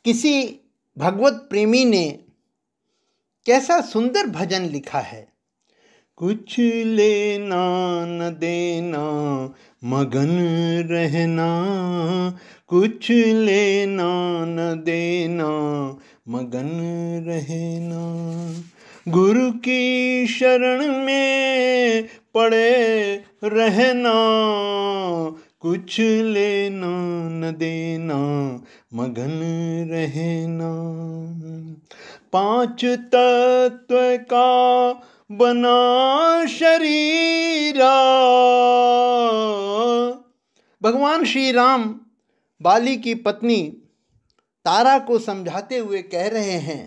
किसी भगवत प्रेमी ने कैसा सुंदर भजन लिखा है। कुछ लेना न देना मगन रहना, कुछ लेना न देना मगन रहना, गुरु की शरण में पड़े रहना, कुछ लेना न देना मगन रहना। पांच तत्व का बना शरीरा। भगवान श्री राम बाली की पत्नी तारा को समझाते हुए कह रहे हैं,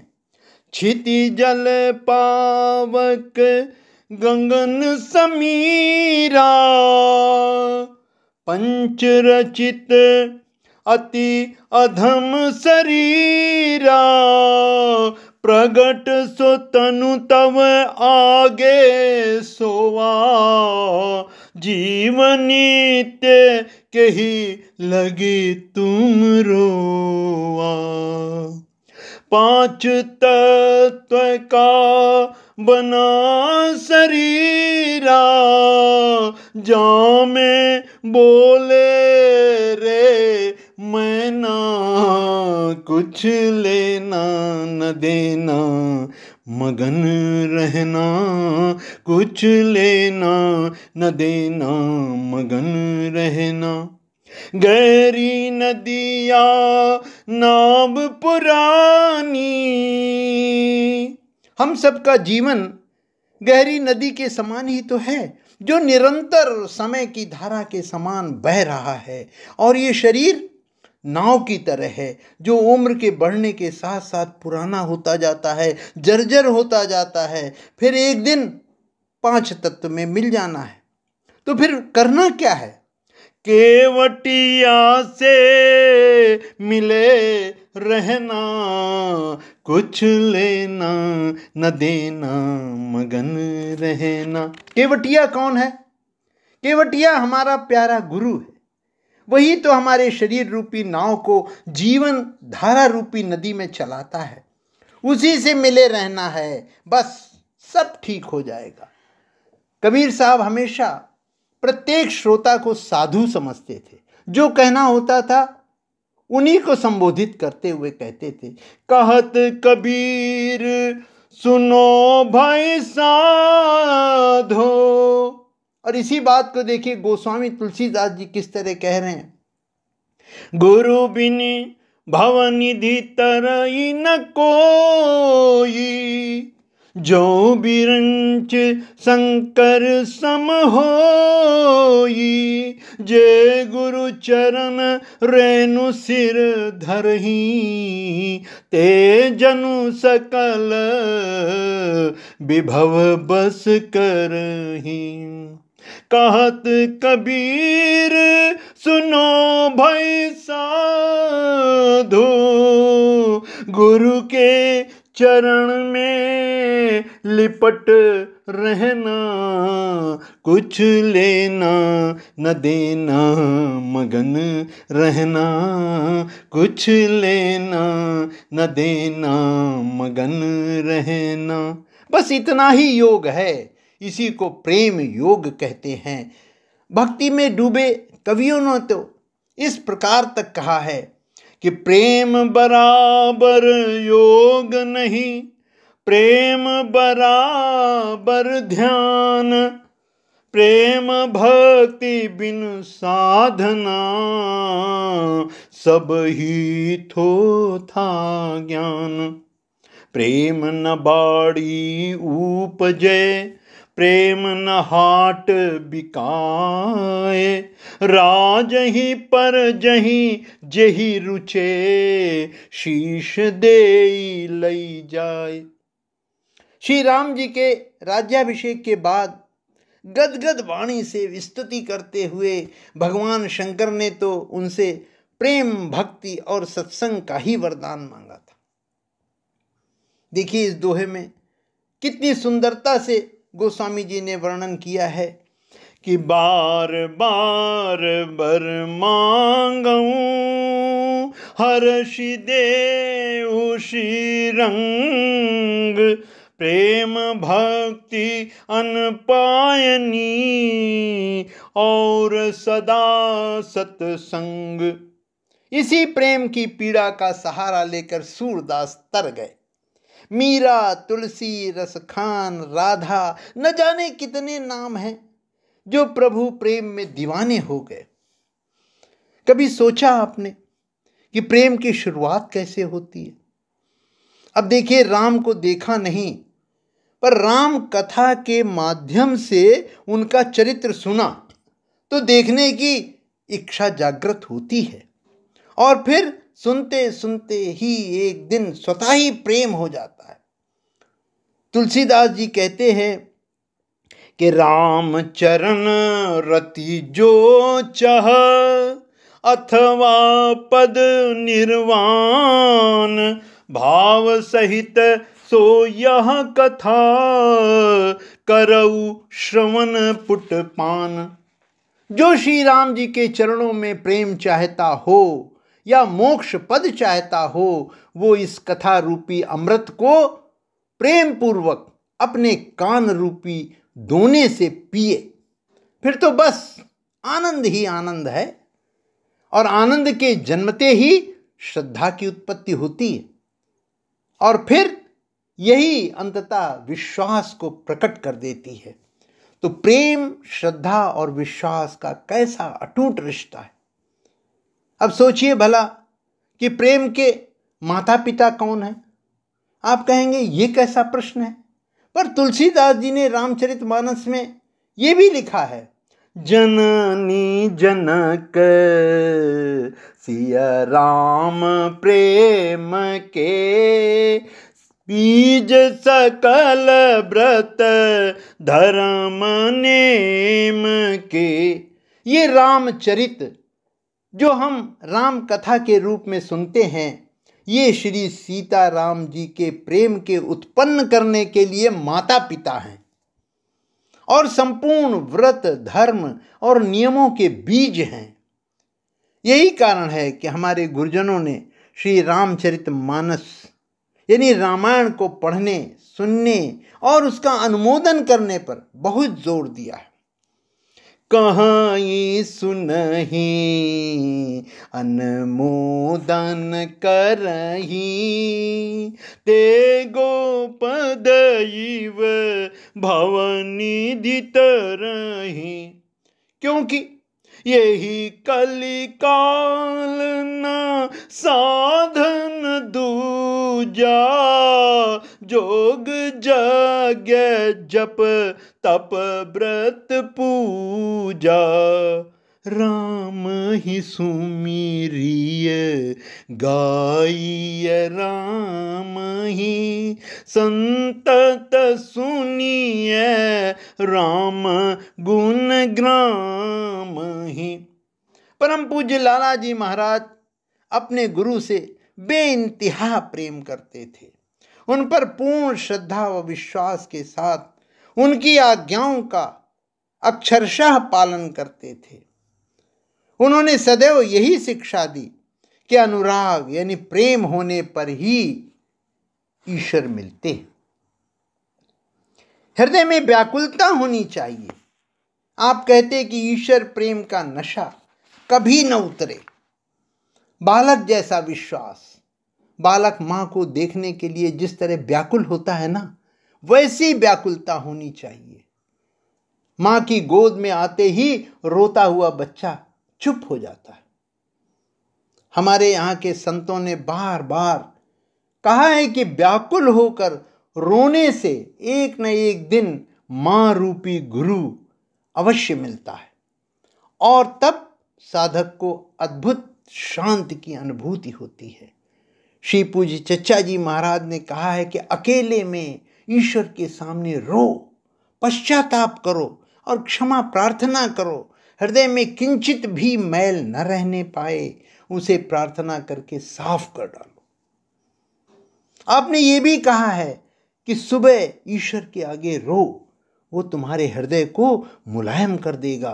क्षिति जल पावक गगन समीरा, पंच रचित अति अधम शरीरा, प्रगट सो तनु तव आगे सोवा, जीवन नित्य के ही लगी तुम रोवा। पांच तत्व का बना शरीरा, जामे बोले रे मैना, कुछ लेना न देना मगन रहना, कुछ लेना न देना मगन रहना। गहरी नदिया नाव पुरानी। हम सबका जीवन गहरी नदी के समान ही तो है, जो निरंतर समय की धारा के समान बह रहा है। और ये शरीर नाव की तरह है, जो उम्र के बढ़ने के साथ साथ पुराना होता जाता है, जर्जर होता जाता है। फिर एक दिन पांच तत्व में मिल जाना है। तो फिर करना क्या है? केवटिया से मिले रहना, कुछ लेना न देना मगन रहना। केवटिया कौन है? केवटिया हमारा प्यारा गुरु है। वही तो हमारे शरीर रूपी नाव को जीवन धारा रूपी नदी में चलाता है। उसी से मिले रहना है, बस सब ठीक हो जाएगा। कबीर साहब हमेशा प्रत्येक श्रोता को साधु समझते थे। जो कहना होता था उन्हीं को संबोधित करते हुए कहते थे, कहत कबीर सुनो भाई साधो। और इसी बात को देखिए गोस्वामी तुलसीदास जी किस तरह कह रहे हैं, गुरु बिन भवनिधि तरई न कोई, जो बिरंच शंकर सम होई, जे गुरु चरण रेणु सिर धरही, ते जनु सकल विभव बस करही। कहत कबीर सुनो भाई साधो, गुरु के चरण में लिपट रहना, कुछ लेना न देना मगन रहना, कुछ लेना न देना मगन रहना। बस इतना ही योग है, इसी को प्रेम योग कहते हैं। भक्ति में डूबे कवियों ने तो इस प्रकार तक कहा है कि प्रेम बराबर योग नहीं, प्रेम बराबर ध्यान, प्रेम भक्ति बिन साधना, सब ही थो था ज्ञान। प्रेम न बाड़ी उपजे, प्रेम न हाट बिकाए, राजही पर जही जेही रुचे, शीश देई लई जाए। श्री राम जी के राज्याभिषेक के बाद गदगद वाणी से स्तुति करते हुए भगवान शंकर ने तो उनसे प्रेम भक्ति और सत्संग का ही वरदान मांगा था। देखिए इस दोहे में कितनी सुंदरता से गोस्वामी जी ने वर्णन किया है कि बार बार बर मांगऊं, हर्षि देऊ श्री रंग, प्रेम भक्ति अनपायनी और सदा सत्संग। इसी प्रेम की पीड़ा का सहारा लेकर सूरदास तर गए। मीरा, तुलसी, रसखान, राधा, न जाने कितने नाम हैं जो प्रभु प्रेम में दीवाने हो गए। कभी सोचा आपने कि प्रेम की शुरुआत कैसे होती है? अब देखिए, राम को देखा नहीं, पर राम कथा के माध्यम से उनका चरित्र सुना तो देखने की इच्छा जागृत होती है, और फिर सुनते सुनते ही एक दिन स्वतः ही प्रेम हो जाता है। तुलसीदास जी कहते हैं कि राम चरण रति जो चाह, अथवा पद निर्वाण, भाव सहित सो यह कथा, करऊ श्रवण पुट पान। जो श्री राम जी के चरणों में प्रेम चाहता हो या मोक्ष पद चाहता हो, वो इस कथा रूपी अमृत को प्रेम पूर्वक अपने कान रूपी दोने से पिए। फिर तो बस आनंद ही आनंद है, और आनंद के जन्मते ही श्रद्धा की उत्पत्ति होती है, और फिर यही अंततः विश्वास को प्रकट कर देती है। तो प्रेम, श्रद्धा और विश्वास का कैसा अटूट रिश्ता है। अब सोचिए भला कि प्रेम के माता पिता कौन है? आप कहेंगे ये कैसा प्रश्न है, पर तुलसीदास जी ने रामचरितमानस में ये भी लिखा है, जननी जनक सिया राम प्रेम के, बीज सकल व्रत धर्म नेम के। ये रामचरित जो हम राम कथा के रूप में सुनते हैं, ये श्री सीता राम जी के प्रेम के उत्पन्न करने के लिए माता पिता हैं, और संपूर्ण व्रत, धर्म और नियमों के बीज हैं। यही कारण है कि हमारे गुरुजनों ने श्री रामचरितमानस यानी रामायण को पढ़ने, सुनने और उसका अनुमोदन करने पर बहुत जोर दिया है। कहीं सुनहि अनुमोदन करहि, ते गोपदईव भवनिधि तरहि। क्योंकि यही कलिकाल न साधन दूजा, जोग यज्ञ जप तप व्रत पूजा। राम ही सुमिरिय गाइय, राम ही संतत सुनिय, राम गुण ग्राम ही। परम पूज्य लाला जी महाराज अपने गुरु से बेइंतहा प्रेम करते थे। उन पर पूर्ण श्रद्धा व विश्वास के साथ उनकी आज्ञाओं का अक्षरशः पालन करते थे। उन्होंने सदैव यही शिक्षा दी कि अनुराग यानी प्रेम होने पर ही ईश्वर मिलते हैं। हृदय में व्याकुलता होनी चाहिए। आप कहते कि ईश्वर प्रेम का नशा कभी न उतरे। बालक जैसा विश्वास, बालक माँ को देखने के लिए जिस तरह व्याकुल होता है ना, वैसी व्याकुलता होनी चाहिए। माँ की गोद में आते ही रोता हुआ बच्चा चुप हो जाता है। हमारे यहाँ के संतों ने बार बार कहा है कि व्याकुल होकर रोने से एक न एक दिन माँ रूपी गुरु अवश्य मिलता है, और तब साधक को अद्भुत शांति की अनुभूति होती है। श्री पूज्य चचा जी महाराज ने कहा है कि अकेले में ईश्वर के सामने रो, पश्चाताप करो और क्षमा प्रार्थना करो। हृदय में किंचित भी मैल न रहने पाए, उसे प्रार्थना करके साफ कर डालो। आपने ये भी कहा है कि सुबह ईश्वर के आगे रो वो तुम्हारे हृदय को मुलायम कर देगा।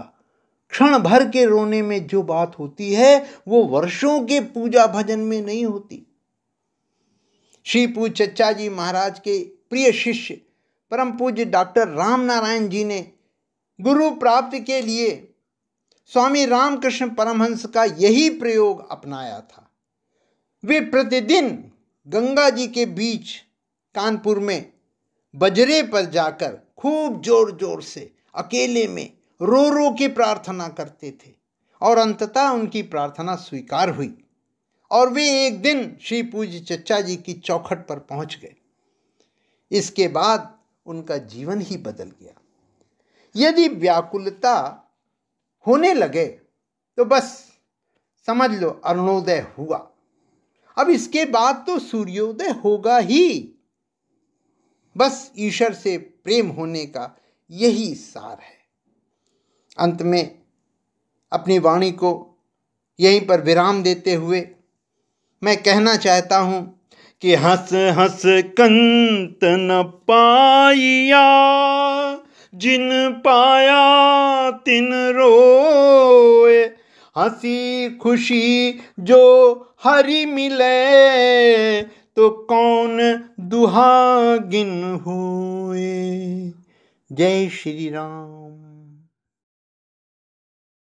क्षण भर के रोने में जो बात होती है वो वर्षों के पूजा भजन में नहीं होती। श्री पूज्य चच्चा जी महाराज के प्रिय शिष्य परम पूज्य डॉक्टर राम नारायण जी ने गुरु प्राप्ति के लिए स्वामी रामकृष्ण परमहंस का यही प्रयोग अपनाया था। वे प्रतिदिन गंगा जी के बीच कानपुर में बजरे पर जाकर खूब जोर जोर से अकेले में रो रो के प्रार्थना करते थे और अंततः उनकी प्रार्थना स्वीकार हुई और वे एक दिन श्री पूज्य चच्चा जी की चौखट पर पहुंच गए। इसके बाद उनका जीवन ही बदल गया। यदि व्याकुलता होने लगे तो बस समझ लो अरुणोदय हुआ। अब इसके बाद तो सूर्योदय होगा ही। बस ईश्वर से प्रेम होने का यही सार है। अंत में अपनी वाणी को यहीं पर विराम देते हुए मैं कहना चाहता हूं कि हंस हंस कंत न पाइया, जिन पाया तिन रोए। हंसी खुशी जो हरि मिले, तो कौन दुहागिन हुए। जय श्री राम।